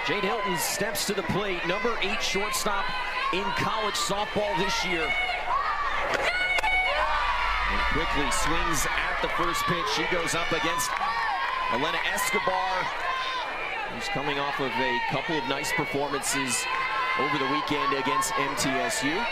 Jade Hilton steps to the plate, number 8 shortstop in college softball this year. And quickly swings at the first pitch. She goes up against Elena Escobar, who's coming off of a couple of nice performances over the weekend against MTSU.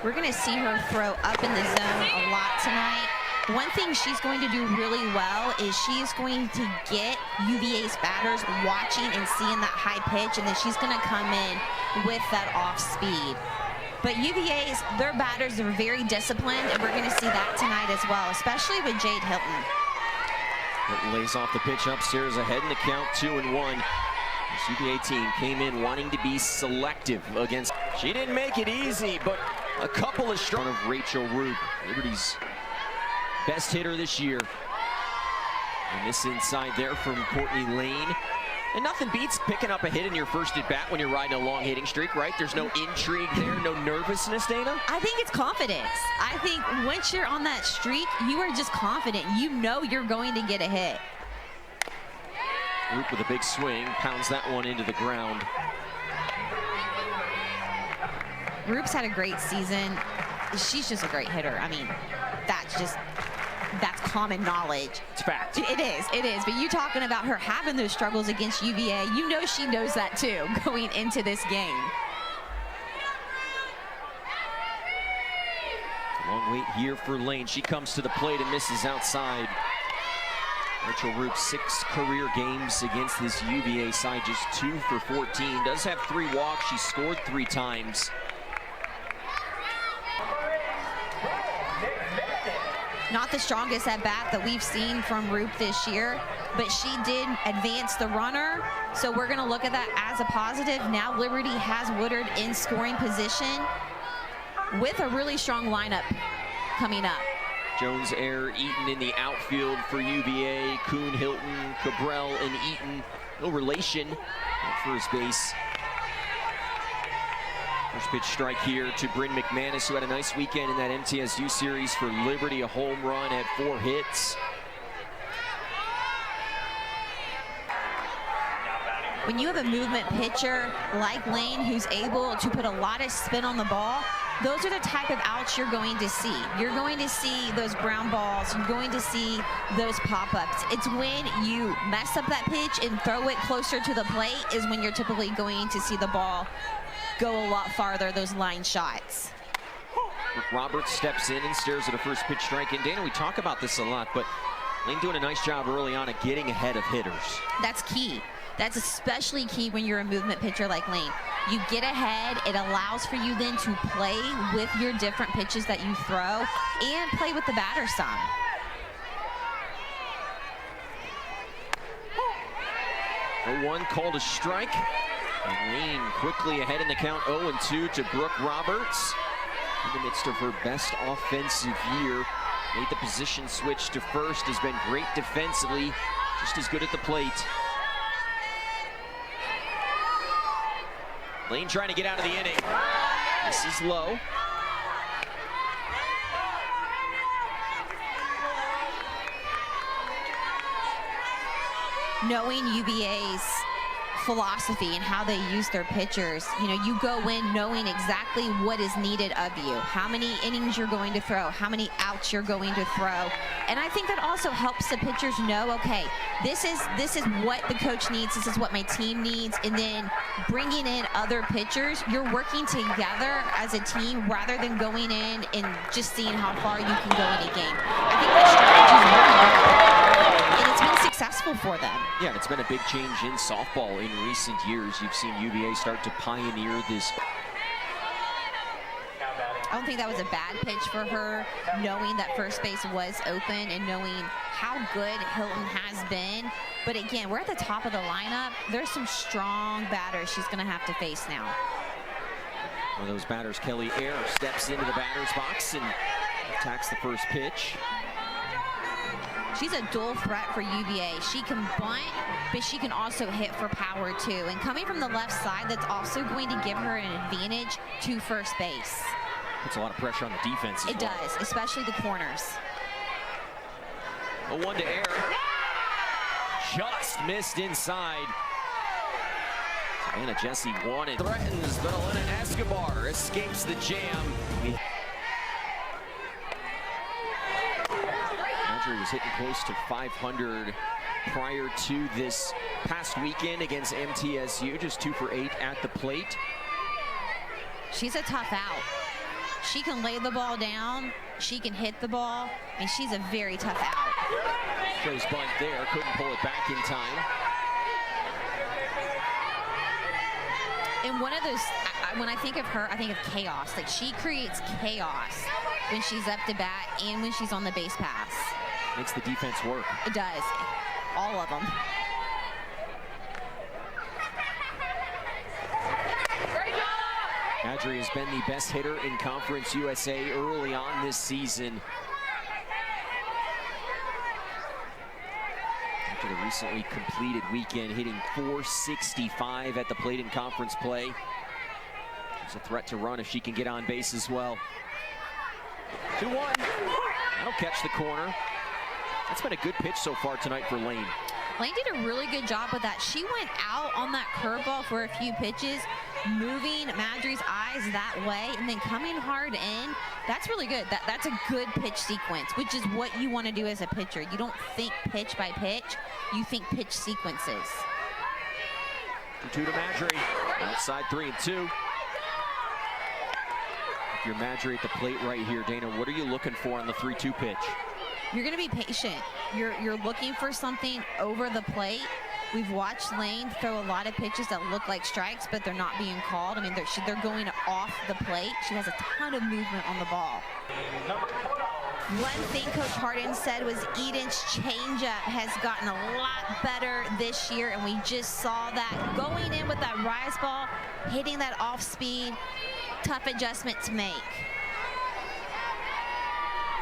We're going to see her throw up in the zone a lot tonight. One thing she's going to do really well is she's going to get UVA's batters watching and seeing that high pitch, and then she's going to come in with that off speed. But UVA's, their batters are very disciplined, and we're going to see that tonight as well, especially with Jade Hilton. Hilton lays off the pitch upstairs ahead in the count, 2-1. This UVA team came in wanting to be selective against. She didn't make it easy, but a couple of strong of Rachel Roop, Liberty's best hitter this year. And this inside there from Courtney Lane. And nothing beats picking up a hit in your first at bat when you're riding a long hitting streak, right? There's no intrigue there, no nervousness, Dana? I think it's confidence. I think once you're on that streak, you are just confident. You know you're going to get a hit. Roop with a big swing, pounds that one into the ground. Roop's had a great season. She's just a great hitter. I mean, that's common knowledge. It's fact. It is. But you talking about her having those struggles against UVA, you know she knows that too, going into this game. It's a long wait here for Lane. She comes to the plate and misses outside. Rachel Roop, 6 career games against this UVA side, just 2 for 14. Does have 3 walks. She scored 3 times. Not the strongest at bat that we've seen from Roop this year, but she did advance the runner. So we're going to look at that as a positive. Now Liberty has Woodard in scoring position with a really strong lineup coming up. Jones, Air, Eaton in the outfield for UVA. Kuhn, Hilton, Cabral, and Eaton. No relation at first base. First pitch strike here to Bryn McManus, who had a nice weekend in that MTSU series for Liberty. A home run, had 4 hits. When you have a movement pitcher like Lane who's able to put a lot of spin on the ball, those are the type of outs you're going to see. You're going to see those ground balls. You're going to see those pop-ups. It's when you mess up that pitch and throw it closer to the plate is when you're typically going to see the ball go a lot farther, those line shots. Brooke Roberts steps in and stares at a first pitch strike. And Dana, we talk about this a lot, but Lane doing a nice job early on at getting ahead of hitters. That's key. That's especially key when you're a movement pitcher like Lane. You get ahead, it allows for you then to play with your different pitches that you throw and play with the batter some. A 1 called a strike. And Lane quickly ahead in the count, 0-2 to Brooke Roberts. In the midst of her best offensive year, made the position switch to first, has been great defensively, just as good at the plate. Lane trying to get out of the inning. This is low. Knowing UVA's philosophy and how they use their pitchers, you know, you go in knowing exactly what is needed of you, how many innings you're going to throw, how many outs you're going to throw. And I think that also helps the pitchers know, okay, this is what the coach needs, this is what my team needs. And then bringing in other pitchers, you're working together as a team rather than going in and just seeing how far you can go in a game. I think that strategy is really good, and it's been successful for them. Yeah, it's been a big change in softball in recent years. You've seen UVA start to pioneer this. I don't think that was a bad pitch for her, knowing that first base was open and knowing how good Hilton has been. But again, we're at the top of the lineup. There's some strong batters she's going to have to face now. One of those batters, Kelly Air, steps into the batter's box and attacks the first pitch. She's a dual threat for UVA. She can bunt, but she can also hit for power too. And coming from the left side, that's also going to give her an advantage to first base. Puts a lot of pressure on the defense as It does, especially the corners. A one to air. Just missed inside. Savannah Jessie wanted. Threatens, but Elena Escobar escapes the jam. Marjorie was hitting close to 500 prior to this past weekend against MTSU. Just 2 for 8 at the plate. She's a tough out. She can lay the ball down. She can hit the ball. And she's a very tough out. Shows bunt there. Couldn't pull it back in time. And one of those, when I think of her, I think of chaos. Like, she creates chaos when she's up to bat and when she's on the base pass. Makes the defense work. It does. All of them. Adri has been the best hitter in Conference USA early on this season. After the recently completed weekend, hitting .465 at the plate in conference play. There's a threat to run if she can get on base as well. 2-1. That'll catch the corner. That's been a good pitch so far tonight for Lane. Lane did a really good job with that. She went out on that curveball for a few pitches, moving Madry's eyes that way, and then coming hard in. That's really good. That's a good pitch sequence, which is what you want to do as a pitcher. You don't think pitch by pitch, you think pitch sequences. 2 to Madry. Outside 3-2. If you're Madry at the plate right here, Dana, what are you looking for on the 3-2 pitch? You're going to be patient. You're looking for something over the plate. We've watched Lane throw a lot of pitches that look like strikes, but they're not being called. I mean, they're going off the plate. She has a ton of movement on the ball. One thing Coach Harden said was Eden's changeup has gotten a lot better this year, and we just saw that going in with that rise ball, hitting that off speed, tough adjustment to make.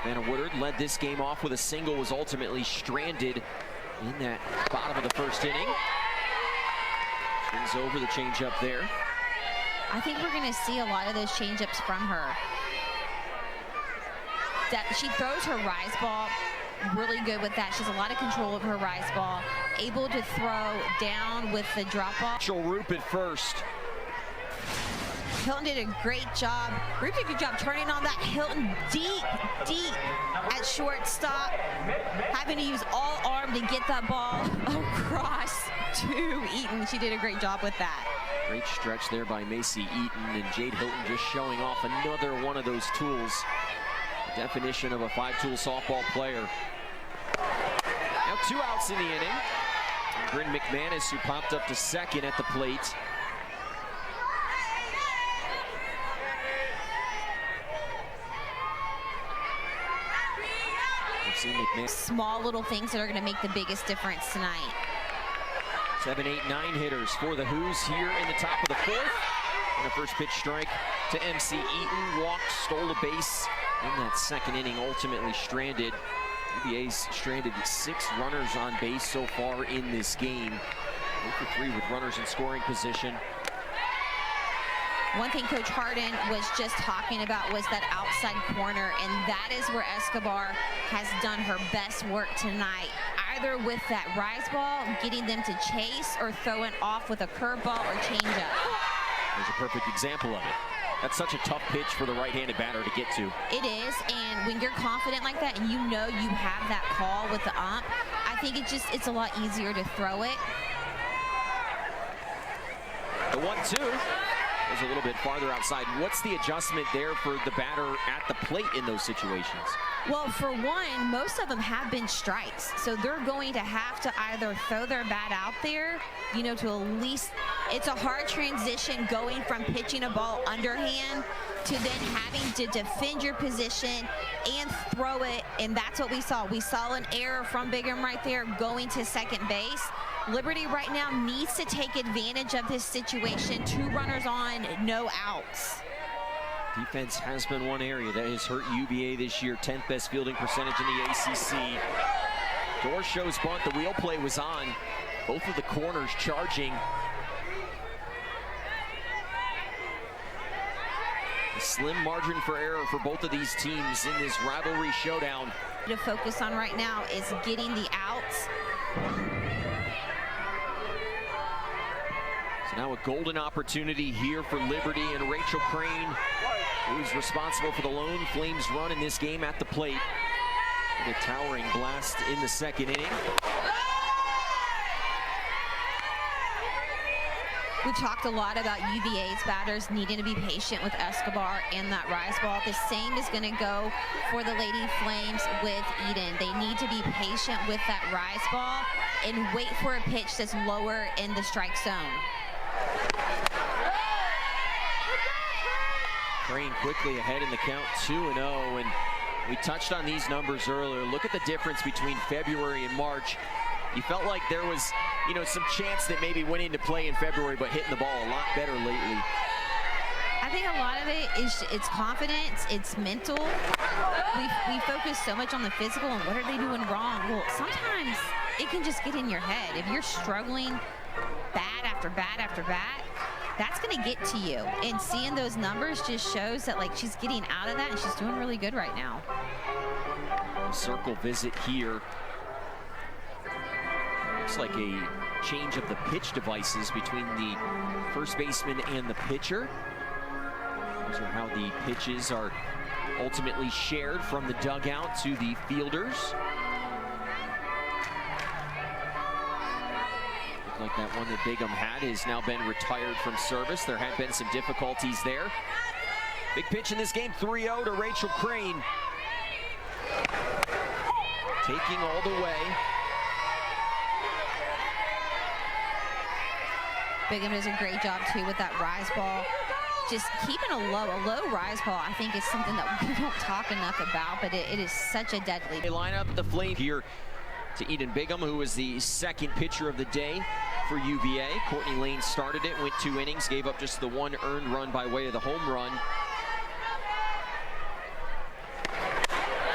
Vanna Woodard led this game off with a single, was ultimately stranded in that bottom of the first inning. Swings over the changeup there. I think we're going to see a lot of those changeups from her. That she throws her rise ball really good with that. She has a lot of control of her rise ball, able to throw down with the drop ball. She'll Roop at first. Hilton did a great job. Roop did a good job turning on that. Hilton deep at shortstop, having to use all arm to get that ball across to Eaton. She did a great job with that. Great stretch there by Macy Eaton, and Jade Hilton just showing off another one of those tools. The definition of a 5-tool softball player. Now 2 outs in the inning. And Bryn McManus, who popped up to second at the plate. Small little things that are going to make the biggest difference tonight. 7, 8, 9 hitters for the Who's here in the top of the 4th. And a first pitch strike to MC Eaton. Walked, stole a base in that second inning, ultimately stranded. UVA's stranded 6 runners on base so far in this game. 0 for 3 with runners in scoring position. One thing Coach Harden was just talking about was that outside corner, and that is where Escobar has done her best work tonight. Either with that rise ball, getting them to chase, or throwing off with a curveball or changeup. There's a perfect example of it. That's such a tough pitch for the right-handed batter to get to. It is, and when you're confident like that and you know you have that call with the ump, I think it's a lot easier to throw it. The 1-2. Was a little bit farther outside. What's the adjustment there for the batter at the plate in those situations? Well, for one, most of them have been strikes. So they're going to have to either throw their bat out there, you know, to at least, it's a hard transition going from pitching a ball underhand to then having to defend your position and throw it. And that's what we saw. We saw an error from Bigham right there going to second base. Liberty right now needs to take advantage of this situation. 2 runners on, no outs. Defense has been one area that has hurt UVA this year. 10th best fielding percentage in the ACC. Door shows bunt. The wheel play was on. Both of the corners charging. A slim margin for error for both of these teams in this rivalry showdown. To focus on right now is getting the outs. So now a golden opportunity here for Liberty and Rachel Crane, who's responsible for the lone Flames run in this game at the plate. With a towering blast in the second inning. We've talked a lot about UVA's batters needing to be patient with Escobar and that rise ball. The same is going to go for the Lady Flames with Eden. They need to be patient with that rise ball and wait for a pitch that's lower in the strike zone. Crane quickly ahead in the count, 2-0, and we touched on these numbers earlier. Look at the difference between February and March. You felt like there was, some chance that maybe went into play in February, but hitting the ball a lot better lately. I think a lot of it is it's confidence, it's mental. We focus so much on the physical and what are they doing wrong. Well, sometimes it can just get in your head. If you're struggling bat after bat after bat, that's going to get to you. And seeing those numbers just shows that she's getting out of that and she's doing really good right now. Circle visit here. Looks like a change of the pitch devices between the first baseman and the pitcher. Those are how the pitches are ultimately shared from the dugout to the fielders. Looked like that one that Bigham had has now been retired from service. There had been some difficulties there. Big pitch in this game, 3-0 to Rachel Crane. Taking all the way. Bigham does a great job too with that rise ball. Just keeping a low rise ball, I think is something that we don't talk enough about, but it is such a deadly. They line up the flame here to Eden Bigham, who was the second pitcher of the day for UVA. Courtney Lane started it, went 2 innings, gave up just the 1 earned run by way of the home run.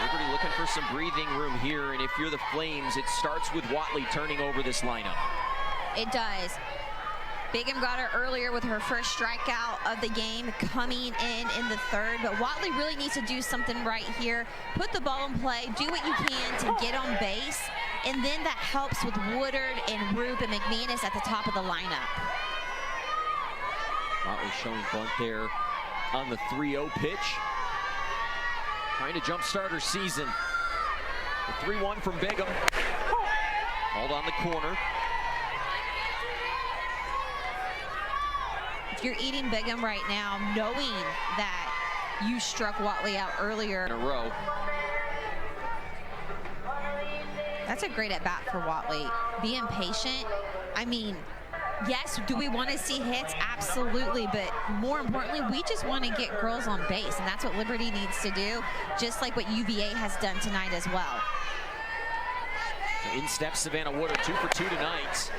Liberty looking for some breathing room here, and if you're the Flames, it starts with Watley turning over this lineup. It does. Bigham got her earlier with her first strikeout of the game coming in the third, but Watley really needs to do something right here. Put the ball in play, do what you can to get on base, and then that helps with Woodard and Roop and McManus at the top of the lineup. Watley showing bunt there on the 3-0 pitch. Trying to jumpstart her season. The 3-1 from Bigham. Called on the corner. If you're eating Bigham right now, knowing that you struck Watley out earlier in a row. That's a great at bat for Watley. Being patient. I mean, yes, do we want to see hits? Absolutely, but more importantly, we just want to get girls on base, and that's what Liberty needs to do, just like what UVA has done tonight as well. In steps Savannah Woodard, 2 for 2 tonight.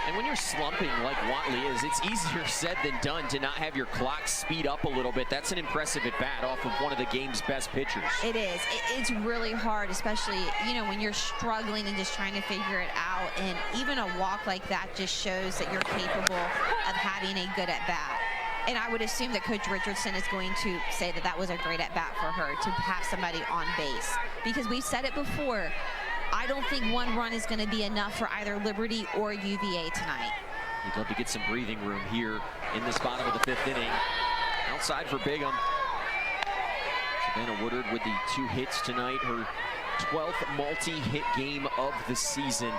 And when you're slumping like Watley is, it's easier said than done to not have your clock speed up a little bit. That's an impressive at-bat off of one of the game's best pitchers. It is. It's really hard, especially, when you're struggling and just trying to figure it out. And even a walk like that just shows that you're capable of having a good at-bat. And I would assume that Coach Richardson is going to say that that was a great at-bat for her to have somebody on base. Because we've said it before, I don't think 1 run is going to be enough for either Liberty or UVA tonight. You'd love to get some breathing room here in this bottom of the 5th inning. Outside for Bigham. Savannah Woodard with the 2 hits tonight, her 12th multi-hit game of the season.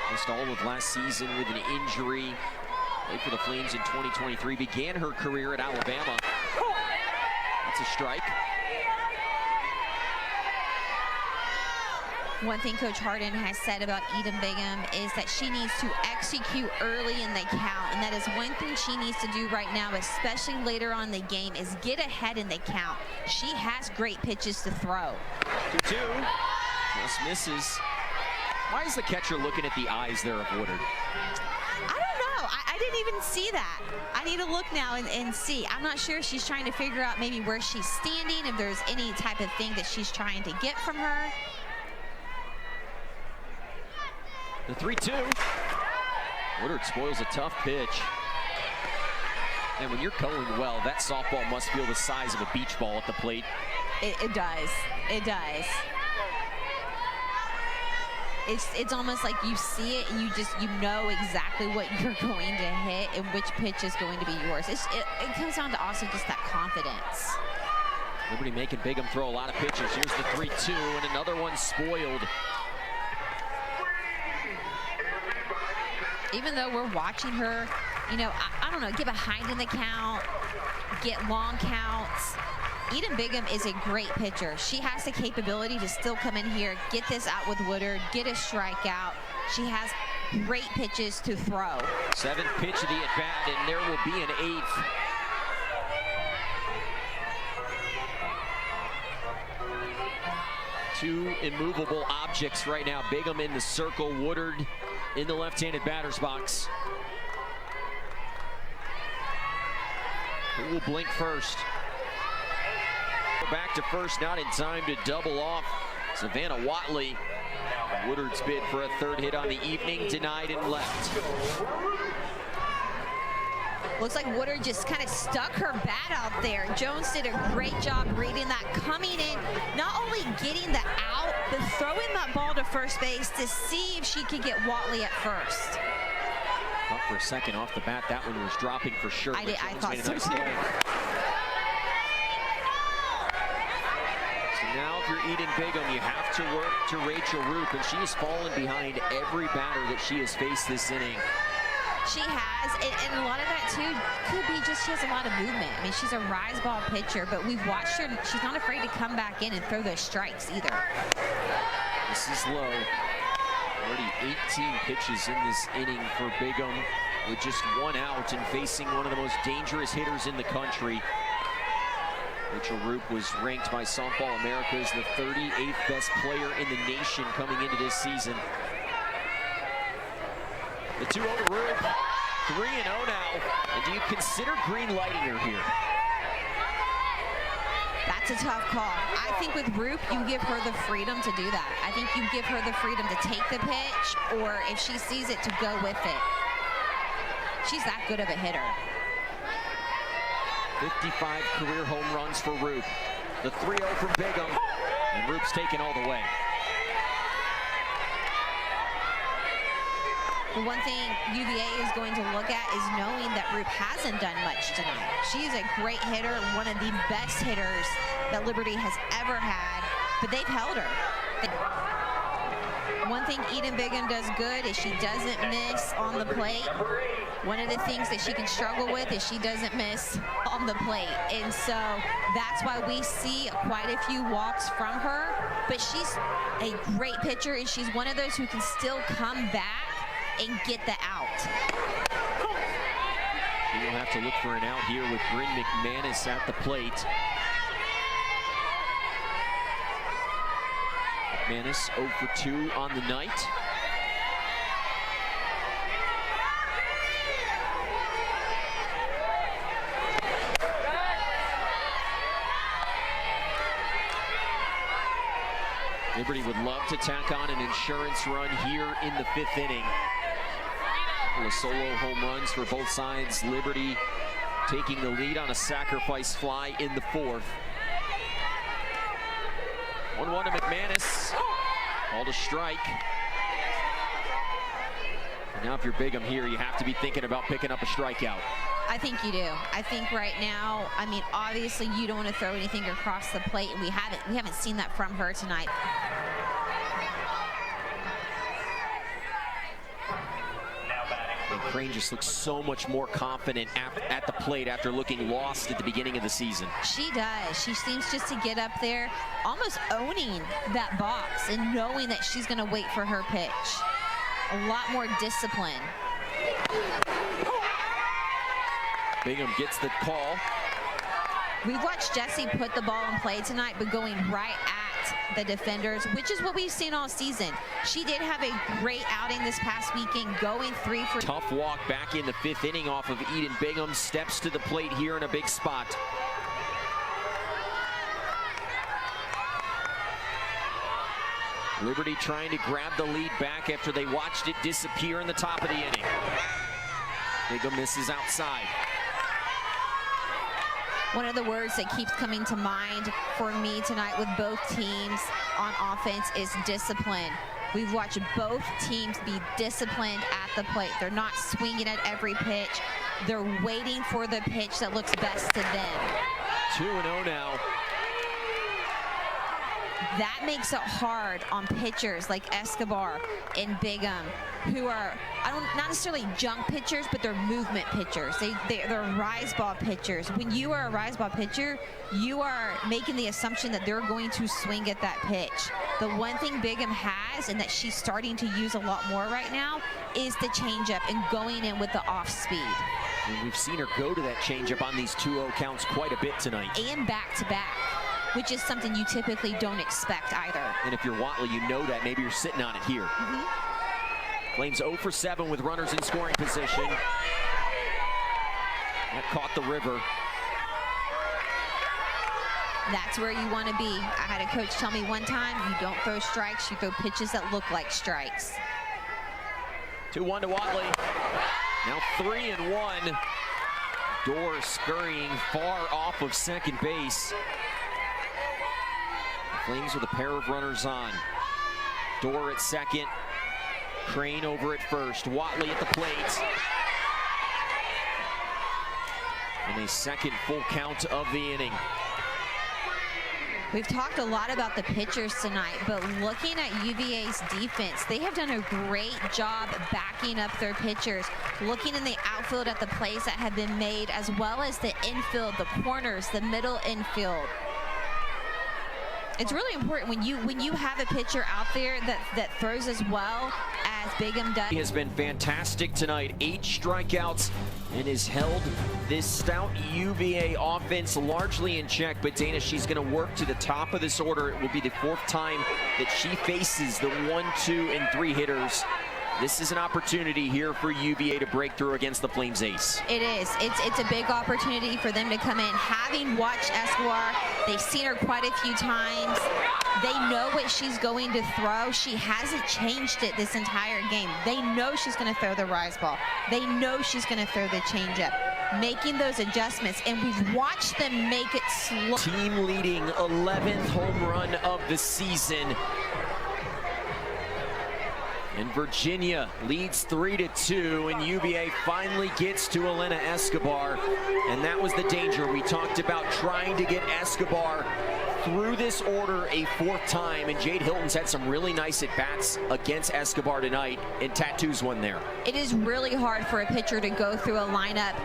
Missed all of last season with an injury. Played for the Flames in 2023. Began her career at Alabama. That's a strike. One thing Coach Harden has said about Eden Bigham is that she needs to execute early in the count, and that is one thing she needs to do right now, especially later on in the game, is get ahead in the count. She has great pitches to throw. 2-2, just misses. Why is the catcher looking at the eyes there of Woodard? I don't know. I didn't even see that. I need to look now and see. I'm not sure if she's trying to figure out maybe where she's standing, if there's any type of thing that she's trying to get from her. The 3-2. Woodard spoils a tough pitch. And when you're going well, that softball must feel the size of a beach ball at the plate. It does. It does. It's almost like you see it and you know exactly what you're going to hit and which pitch is going to be yours. It comes down to also just that confidence. Liberty making Bigham throw a lot of pitches. Here's the 3-2 and another one spoiled. Even though we're watching her, you know, I don't know, get behind in the count, get long counts. Eden Bigham is a great pitcher. She has the capability to still come in here, get this out with Woodard, get a strikeout. She has great pitches to throw. 7th pitch of the at-bat, and there will be an 8th. Two immovable objects right now. Bigham in the circle, Woodard in the left-handed batter's box. Who will blink first? Back to first, not in time to double off Savannah Watley. Woodard's bid for a 3rd hit on the evening, denied and left. Looks like Woodard just kind of stuck her bat out there. Jones did a great job reading that, coming in, not only getting the out, but throwing that ball to first base to see if she could get Watley at first. Thought for a second off the bat that one was dropping for sure. I thought so too. So now if you're Eden Bigham, you have to work to Rachel Roop, and she has fallen behind every batter that she has faced this inning. She has, and a lot of that too could be just she has a lot of movement. I mean, she's a rise ball pitcher, but we've watched her. She's not afraid to come back in and throw those strikes either. This is low. Already 18 pitches in this inning for Bigham, with just 1 out and facing one of the most dangerous hitters in the country. Rachel Roop was ranked by Softball America as the 38th best player in the nation coming into this season. The 2-0 to Roop, 3-0 now. And do you consider green lighting her here? That's a tough call. I think with Roop, you give her the freedom to do that. I think you give her the freedom to take the pitch, or if she sees it, to go with it. She's that good of a hitter. 55 career home runs for Roop. The 3-0 from Bigham, and Roop's taken all the way. The one thing UVA is going to look at is knowing that Roop hasn't done much tonight. She's a great hitter, one of the best hitters that Liberty has ever had, but they've held her. One thing Eden Bigham does good is she doesn't miss on the plate. One of the things that she can struggle with is she doesn't miss on the plate. And so that's why we see quite a few walks from her, but she's a great pitcher, and she's one of those who can still come back and get the out. She will have to look for an out here with Bryn McManus at the plate. McManus 0 for 2 on the night. Liberty would love to tack on an insurance run here in the 5th inning. The solo home runs for both sides. Liberty taking the lead on a sacrifice fly in the 4th. 1-1 to McManus. Called a strike. And now if you're Bigham here, you have to be thinking about picking up a strikeout. I think you do. I think right now, I mean, obviously you don't want to throw anything across the plate, and we haven't seen that from her tonight. And Crane just looks so much more confident at the plate after looking lost at the beginning of the season. She does. She seems just to get up there, almost owning that box and knowing that she's going to wait for her pitch. A lot more discipline. Bigham gets the call. We've watched Jessie put the ball in play tonight, but going right at the defenders, which is what we've seen all season. She did have a great outing this past weekend, going 3 for... Tough walk back in the 5th inning off of Eden Bigham. Steps to the plate here in a big spot. Liberty trying to grab the lead back after they watched it disappear in the top of the inning. Bigham misses outside. One of the words that keeps coming to mind for me tonight with both teams on offense is discipline. We've watched both teams be disciplined at the plate. They're not swinging at every pitch. They're waiting for the pitch that looks best to them. 2-0 now. That makes it hard on pitchers like Escobar and Bigham, who are, not necessarily junk pitchers, but they're movement pitchers. They're rise ball pitchers. When you are a rise ball pitcher, you are making the assumption that they're going to swing at that pitch. The one thing Bigham has, and that she's starting to use a lot more right now, is the changeup and going in with the off speed. And we've seen her go to that changeup on these 2-0 counts quite a bit tonight. And back to back, which is something you typically don't expect either. And if you're Watley, you know that. Maybe you're sitting on it here. Flames 0 for 7 with runners in scoring position. That caught the river. That's where you want to be. I had a coach tell me one time, you don't throw strikes, you throw pitches that look like strikes. 2-1 to Watley. Now 3-1. Dorr scurrying far off of second base. Flames with a pair of runners on. Dorr at second. Crane over at first. Watley at the plate. And a second full count of the inning. We've talked a lot about the pitchers tonight, but looking at UVA's defense, they have done a great job backing up their pitchers, looking in the outfield at the plays that have been made, as well as the infield, the corners, the middle infield. It's really important when you have a pitcher out there that throws as well as Bigham does. He has been fantastic tonight. 8 strikeouts and has held this stout UVA offense largely in check. But Dana, she's going to work to the top of this order. It will be the 4th time that she faces the 1, 2, and 3 hitters. This is an opportunity here for UVA to break through against the Flames ace. It is. It's a big opportunity for them to come in. Having watched Escobar, they've seen her quite a few times. They know what she's going to throw. She hasn't changed it this entire game. They know she's going to throw the rise ball. They know she's going to throw the changeup. Making those adjustments, and we've watched them make it slow. Team leading 11th home run of the season. And Virginia leads 3-2, and UVA finally gets to Elena Escobar. And that was the danger. We talked about trying to get Escobar through this order a 4th time, and Jade Hilton's had some really nice at-bats against Escobar tonight, and tattoos one there. It is really hard for a pitcher to go through a lineup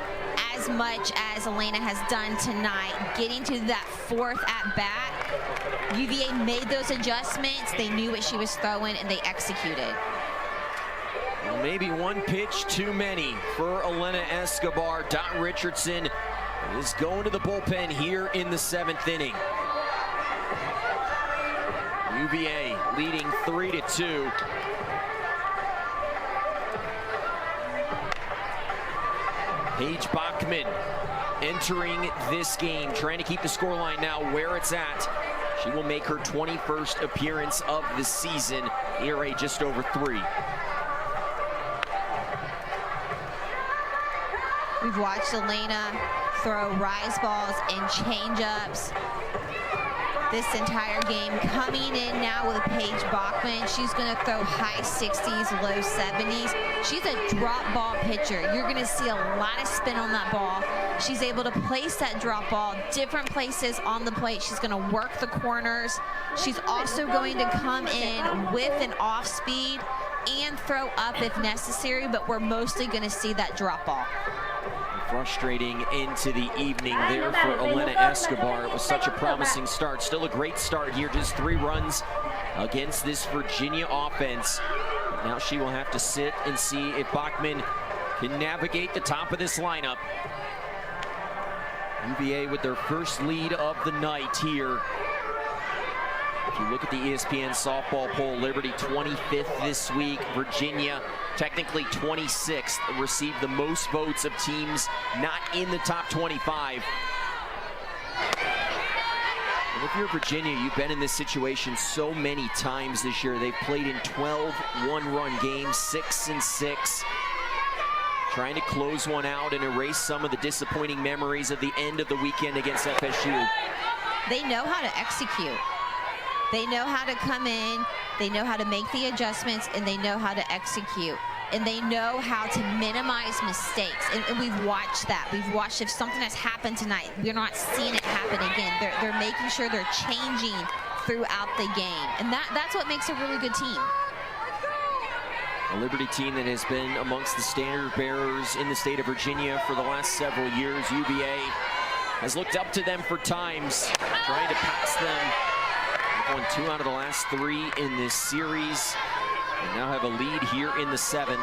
as much as Elena has done tonight. Getting to that 4th at-bat, UVA made those adjustments. They knew what she was throwing, and they executed. Well, maybe one pitch too many for Elena Escobar. Dot Richardson is going to the bullpen here in the 7th inning. UVA leading 3-2. Paige Bachman entering this game, trying to keep the scoreline now where it's at. She will make her 21st appearance of the season. ERA just over 3. We've watched Elena throw rise balls and changeups this entire game. Coming in now with Paige Bachman, she's going to throw high 60s, low 70s. She's a drop ball pitcher. You're going to see a lot of spin on that ball. She's able to place that drop ball different places on the plate. She's going to work the corners. She's also going to come in with an off speed and throw up if necessary, but we're mostly going to see that drop ball. Frustrating into the evening there for Elena Escobar. It was such a promising start. Still a great start here. Just 3 runs against this Virginia offense. Now she will have to sit and see if Bachman can navigate the top of this lineup. UVA with their first lead of the night here. If you look at the ESPN softball poll, Liberty 25th this week. Virginia technically 26th, received the most votes of teams not in the top 25. And if you're Virginia, you've been in this situation so many times this year. They've played in 12 one-run games, 6-6. trying to close one out and erase some of the disappointing memories of the end of the weekend against FSU. They know how to execute. They know how to come in, they know how to make the adjustments, and they know how to execute. And they know how to minimize mistakes. And we've watched that. We've watched if something has happened tonight, we're not seeing it happen again. They're making sure they're changing throughout the game. And that's what makes a really good team. A Liberty team that has been amongst the standard bearers in the state of Virginia for the last several years. UVA has looked up to them for times, trying to pass them. They've won 2 out of the last 3 in this series, and now have a lead here in the 7th.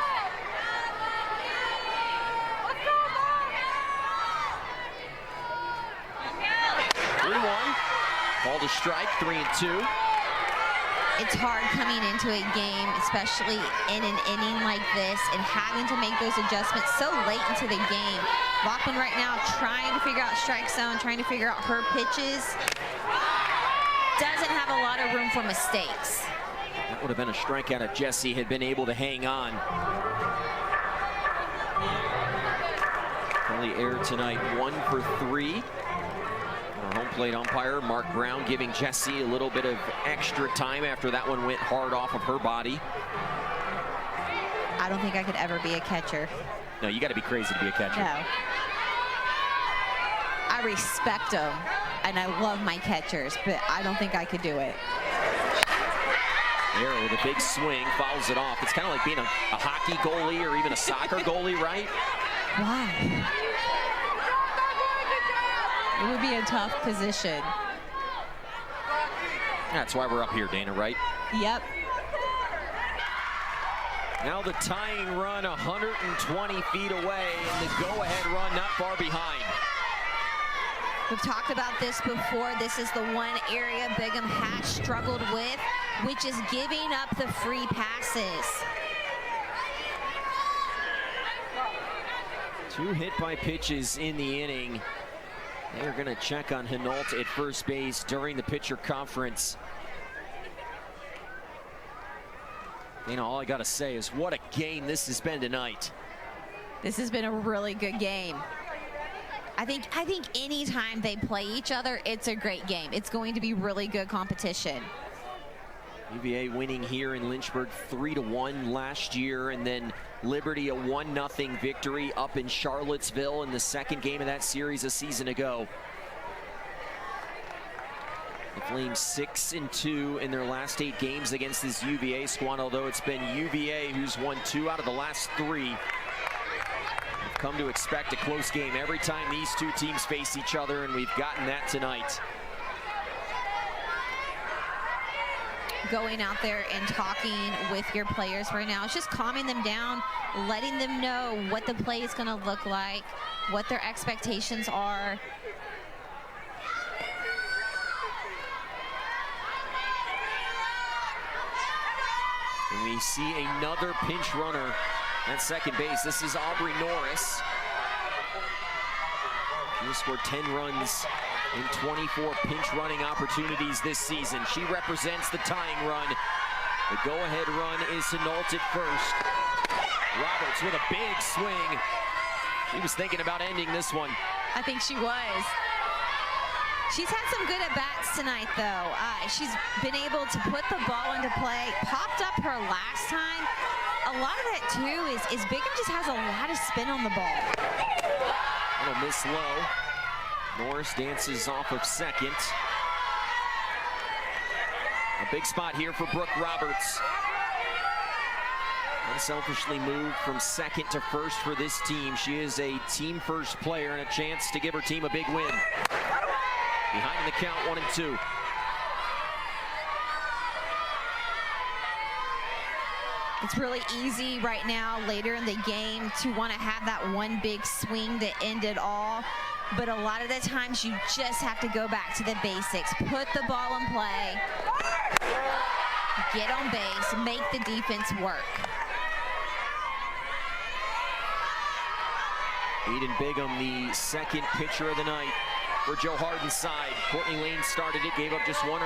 Called a strike, 3-2. It's hard coming into a game, especially in an inning like this, and having to make those adjustments so late into the game. Bachman right now trying to figure out strike zone, trying to figure out her pitches. Doesn't have a lot of room for mistakes. That would have been a strikeout if Jesse had been able to hang on. Only aired tonight, 1 for 3. Our home plate umpire, Mark Brown, giving Jesse a little bit of extra time after that one went hard off of her body. I don't think I could ever be a catcher. No, you got to be crazy to be a catcher. No. I respect them, and I love my catchers, but I don't think I could do it. Arrow with a big swing, fouls it off. It's kind of like being a hockey goalie or even a soccer goalie, right? Wow. It would be a tough position. That's why we're up here, Dana, right? Yep. Now the tying run 120 feet away, and the go-ahead run not far behind. We've talked about this before. This is the one area Bigham has struggled with, which is giving up the free passes. 2 hit-by pitches in the inning. They're going to check on Hinault at first base during the pitcher conference. You know, all I got to say is what a game this has been tonight. This has been a really good game. I think anytime they play each other, it's a great game. It's going to be really good competition. UVA winning here in Lynchburg 3-1 last year, and then Liberty a 1-0 victory up in Charlottesville in the second game of that series a season ago. The Flames 6-2 in their last 8 games against this UVA squad, although it's been UVA who's won 2 out of the last 3. We've come to expect a close game every time these two teams face each other, and we've gotten that tonight. Going out there and talking with your players right now, it's just calming them down, letting them know what the play is going to look like, what their expectations are. And we see another pinch runner at second base. This is Aubrey Norris. She scored 10 runs in 24 pinch running opportunities this season. She represents the tying run. The go-ahead run is Hinault at first. Roberts with a big swing. She was thinking about ending this one. I think she was. She's had some good at-bats tonight, though. She's been able to put the ball into play, popped up her last time. A lot of that, too, is Bigham just has a lot of spin on the ball. Little miss low. Norris dances off of second. A big spot here for Brooke Roberts. Unselfishly moved from second to first for this team. She is a team first player and a chance to give her team a big win. Behind the count, 1-2. It's really easy right now, later in the game, to want to have that one big swing to end it all. But a lot of the times you just have to go back to the basics. Put the ball in play, get on base, make the defense work. Eden Bigham, the second pitcher of the night for Joe Harden's side. Courtney Lane started it, gave up just 1 earned